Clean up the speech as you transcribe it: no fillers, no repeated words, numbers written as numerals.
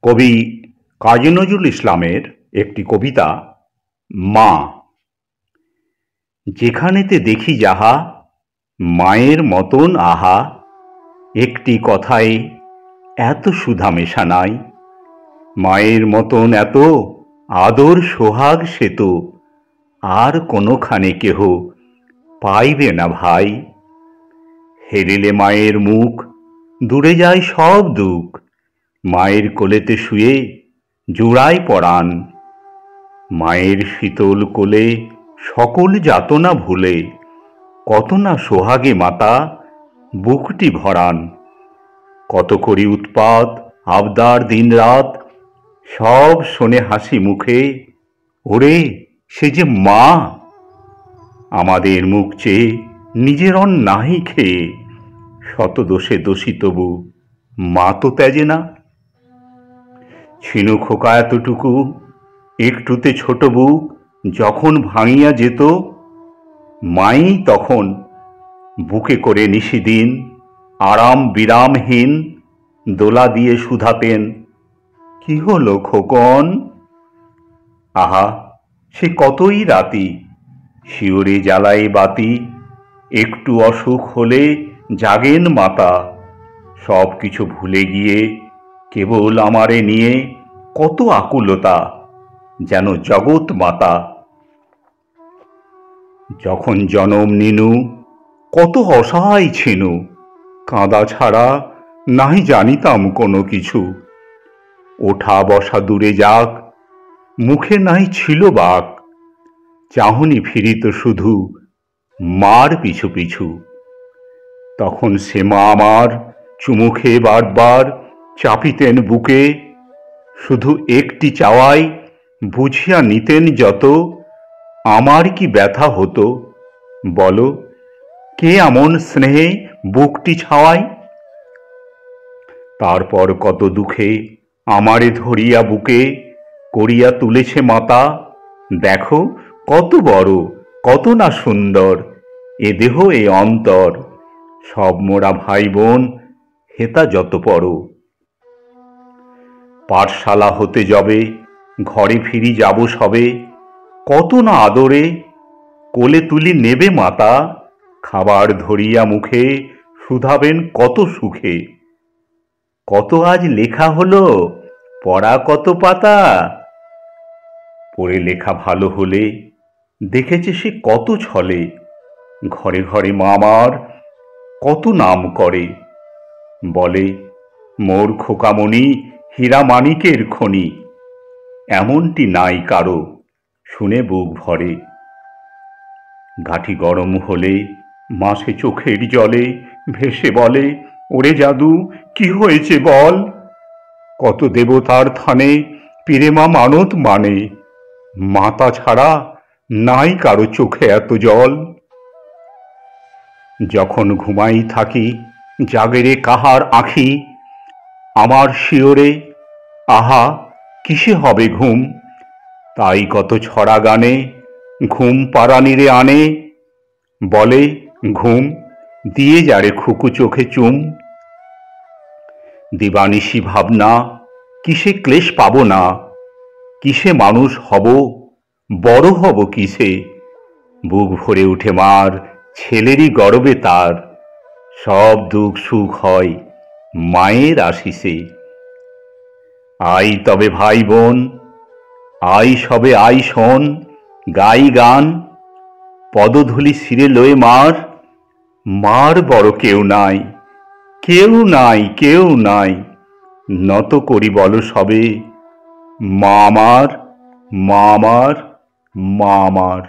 কবি কাজী নজরুল ইসলামের একটি কবিতা মা। যেখানেতে দেখি যাহা মায়ের মতন আহা, একটি কথায় এত সুধা মেশা নাই। মায়ের মতন এত আদর সোহাগ সে তো আর কোনোখানে কেহ পাইবে না ভাই। হেরিলে মায়ের মুখ দূরে যায় সব দুঃখ, মায়ের কোলেতে শুয়ে জুড়ায় পরাণ। মায়ের শীতল কোলে সকল যাতনা ভুলে কত না সোহাগে মাতা বুকটি ভরান। কত করি উৎপাত আবদার দিন রাত, সব শোনে হাসি মুখে, ওরে সে যে মা। আমাদের মুখ চেয়ে নিজের অন্ন নাহি খেয়ে শত দোষে দোষী তবু মা তো ত্যাজে না। ছিনু খোকা এতটুকু একটুতে ছোট বুক যখন ভাঙিয়া যেত, মাই তখন বুকে করে নিশিদিন আরাম বিরামহীন দোলা দিয়ে শুধাতেন, কি হলো খোকন। আহা সে কতই রাতি শিওরে জ্বালায় বাতি, একটু অসুখ হলে জাগেন মাতা। সব কিছু ভুলে গিয়ে কেবল আমারে নিয়ে কত আকুলতা, যেন জগৎ মাতা। যখন জনম নিনু কত অসহায় ছিনু, কাঁদা ছাড়া নাহি জানিতাম কোনো কিছু। ওঠা বসা দূরে যাক, মুখে নাহি ছিল বাক, চাহনি ফিরিত শুধু মার পিছু পিছু। তখন সে মা আমার চুমু খেয়ে বারবার চাপিতেন বুকে, শুধু একটি চাওয়াই বুঝিয়া নিতেন যত আমার কি ব্যথা হতো। বলো কে এমন স্নেহে বুকটি ছাওয়ায়। তারপর কত দুঃখে আমারে ধরিয়া বুকে করিয়া তুলেছে মাতা। দেখো কত বড় কত না সুন্দর এ দেহ এ অন্তর, সব মোরা ভাই বোন হেতা যত পড়ো। পাঠশালা হতে যাবে ঘরে ফিরি যাব সবে, কত না আদরে কোলে তুলি নেবে মাতা। খাবার ধরিয়া মুখে শুধাবেন কত সুখে, কত আজ লেখা হলো পড়া কত পাতা। পড়ে লেখা ভালো হলে দেখেছে সে কত ছলে, ঘরে ঘরে মামার কত নাম করে। বলে মোর খোকামণি হীরা মানিকের খনি, এমনটি নাই কারো শুনে বুক ভরে। গাঠি গরম হলে মাসে চোখের জলে ভেসে বলে, ওরে জাদু কি হয়েছে বল। কত দেবতার থানে পীরেমা মানত মানে, মাতা ছাড়া নাই কারো চোখে এত জল। যখন ঘুমাই থাকি জাগেরে কাহার আঁখি, আমার শিওরে আহা কিসে হবে ঘুম। তাই কত ছড়া গানে ঘুম পাড়ানিরে আনে, বলে ঘুম দিয়ে যারে খুকু চোখে চুম। দিবানিশি ভাবনা কিসে ক্লেশ পাবো না, কিসে মানুষ হব বড় হব কিসে। বুক ভরে উঠে মার ছেলেরই গর্বে তার, সব দুঃখ সুখ হয় মায়ের আশিসে। আই তবে ভাই বোন আই সবে আই শোন, গাই গান পদধূলি শিরে লয়ে মার। মার বড় কেউ নাই কেউ নাই কেউ নাই, নত করি বলো সবে মা আমার মা আমার মা আমার।